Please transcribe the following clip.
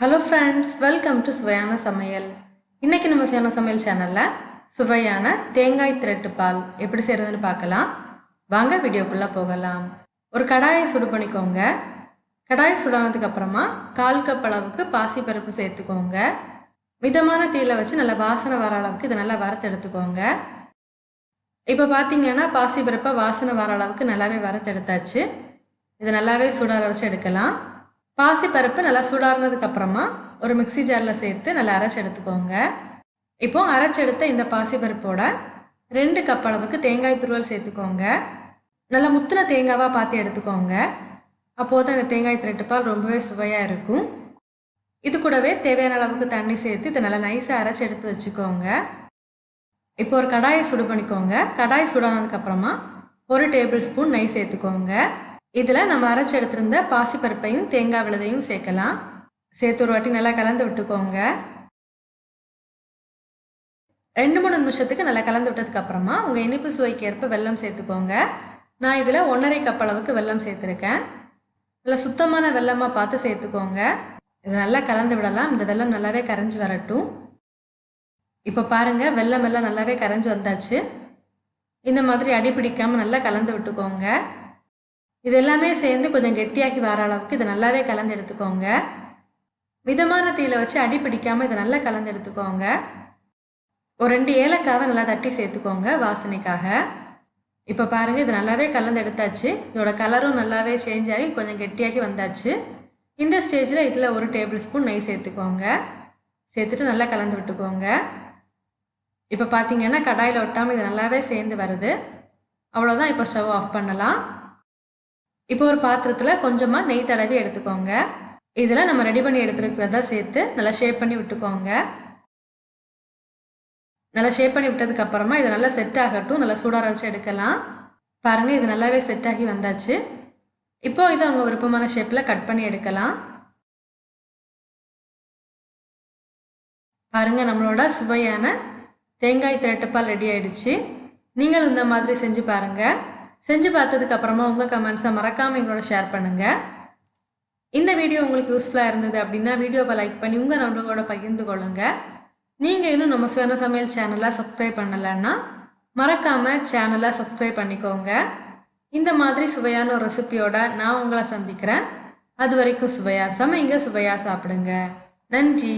Hello friends, welcome to Suvaiyana Samayal. இன்னைக்கு நம்ம சுவையான சமையல் சேனல்ல சுவையான தேங்காய் திரட்டு பால் எப்படி செய்யறதுன்னு பார்க்கலாம். வாங்க வீடியோக்குள்ள போகலாம். ஒரு கடாயை சுடு பண்ணிக்கோங்க. கடாய் சுடானதுக்கு அப்புறமா 1/4 கப் அளவுக்கு பாசி பருப்பு சேர்த்துக்கோங்க. மிதமான தீயில வச்சு நல்ல வாசனை வர அளவுக்கு இத நல்லா வறுத்து எடுத்துக்கோங்க. இப்போ பாத்தீங்கன்னா பாசி பருப்பை வாசனை வர அளவுக்கு நல்லாவே வறுத்து எடுத்தாச்சு. இத நல்லாவே சூடாற வச்சு எடுக்கலாம். பாசி பருப்பு நல்லா சூடானதுக்கு அப்புறமா ஒரு மிக்ஸி ஜார்ல சேர்த்து நல்லா அரைச்சு எடுத்துக்கோங்க. இப்போ அரைச்சு எடுத்த இந்த பாசி பருப்போட 2 கப் அளவுக்கு தேங்காய் துருவல் சேர்த்துக்கோங்க. நல்லா முத்தின தேங்காவா பார்த்து எடுத்துக்கோங்க. அப்போதான் இந்த தேங்காய் திரட்டு பால் ரொம்பவே சுவையா இருக்கும். இது கூடவே தேவையான அளவுக்கு தண்ணி சேர்த்து இதை நல்லா நைஸா அரைச்சு எடுத்து வச்சுக்கோங்க. இப்போ ஒரு கடாயை சுடு பண்ணிக்கோங்க. கடாய் சூடானதுக்கு அப்புறமா 1 டேபிள் ஸ்பூன் நெய் சேர்த்துக்கோங்க. இதில் நம்ம அரைச்சி எடுத்திருந்த பாசிப்பருப்பையும் தேங்காய் விழுதையும் சேர்க்கலாம். சேர்த்து ஒரு வாட்டி நல்லா கலந்து விட்டுக்கோங்க. 2-3 நிமிஷத்துக்கு நல்லா கலந்து விட்டதுக்கு அப்புறமா உங்கள் இனிப்பு சுவைக்கு ஏற்ப வெல்லம் சேர்த்துக்கோங்க. நான் இதில் 1.5 கப் அளவுக்கு வெல்லம் சேர்த்துருக்கேன். நல்லா சுத்தமான வெல்லமாக பார்த்து சேர்த்துக்கோங்க. இதை நல்லா கலந்து விடலாம். இந்த வெல்லம் நல்லாவே கரைஞ்சி வரட்டும். இப்போ பாருங்கள், வெல்லம் எல்லாம் நல்லாவே கரைஞ்சி வந்தாச்சு. இந்த மாதிரி அடி பிடிக்காமல் நல்லா கலந்து விட்டுக்கோங்க. இது எல்லாமே சேர்ந்து கொஞ்சம் கெட்டியாகி வர அளவுக்கு இதை நல்லாவே கலந்து எடுத்துக்கோங்க. மிதமான தீயில வச்சு அடி பிடிக்காமல் இதை நல்லா கலந்து எடுத்துக்கோங்க. ஒரு 2 ஏலக்காவை நல்லா தட்டி சேர்த்துக்கோங்க வாசனைக்காக. இப்போ பாருங்கள், இது நல்லாவே கலந்து எடுத்தாச்சு. இதோட கலரும் நல்லாவே சேஞ்ச் ஆகி கொஞ்சம் கெட்டியாகி வந்தாச்சு. இந்த ஸ்டேஜில் இதில் 1 டேபிள் ஸ்பூன் நெய் சேர்த்துக்கோங்க. சேர்த்துட்டு நல்லா கலந்து விட்டுக்கோங்க. இப்போ பார்த்தீங்கன்னா கடாயில் ஒட்டாமல் இது நல்லாவே சேர்ந்து வருது. அவ்வளோதான். இப்போ ஸ்டவ் ஆஃப் பண்ணலாம். இப்போ ஒரு பாத்திரத்தில் கொஞ்சமாக நெய் தடவி எடுத்துக்கோங்க. இதில் நம்ம ரெடி பண்ணி எடுத்துருக்கிறத சேர்த்து நல்லா ஷேப் பண்ணி விட்டுக்கோங்க. நல்லா ஷேப் பண்ணி விட்டதுக்கு அப்புறமா இதை நல்லா செட் ஆகட்டும். நல்லா சூடார வச்சு எடுக்கலாம். பாருங்கள், இது நல்லாவே செட் ஆகி வந்தாச்சு. இப்போ இதை உங்கள் விருப்பமான ஷேப்பில் கட் பண்ணி எடுக்கலாம். பாருங்கள், நம்மளோட சுவையான தேங்காய் திரட்டுப்பால் ரெடி ஆயிடுச்சு. நீங்களும் இந்த மாதிரி செஞ்சு பாருங்கள். செஞ்சு பார்த்ததுக்கு அப்புறமா உங்கள் கமெண்ட்ஸை மறக்காமல் எங்களோட ஷேர் பண்ணுங்கள். இந்த வீடியோ உங்களுக்கு யூஸ்ஃபுல்லாக இருந்தது அப்படின்னா வீடியோவை லைக் பண்ணி உங்கள் நண்பர்களோட பகிர்ந்து கொள்ளுங்கள். நீங்கள் இன்னும் நம்ம சுவையான சமையல் சேனலை சப்ஸ்கிரைப் பண்ணலைன்னா மறக்காமல் சேனலை சப்ஸ்கிரைப் பண்ணிக்கோங்க. இந்த மாதிரி சுவையான ஒரு ரெசிபியோட நான் உங்களை சந்திக்கிறேன். அது வரைக்கும் சுவையாக சமைங்க, சுவையாக சாப்பிடுங்க. நன்றி.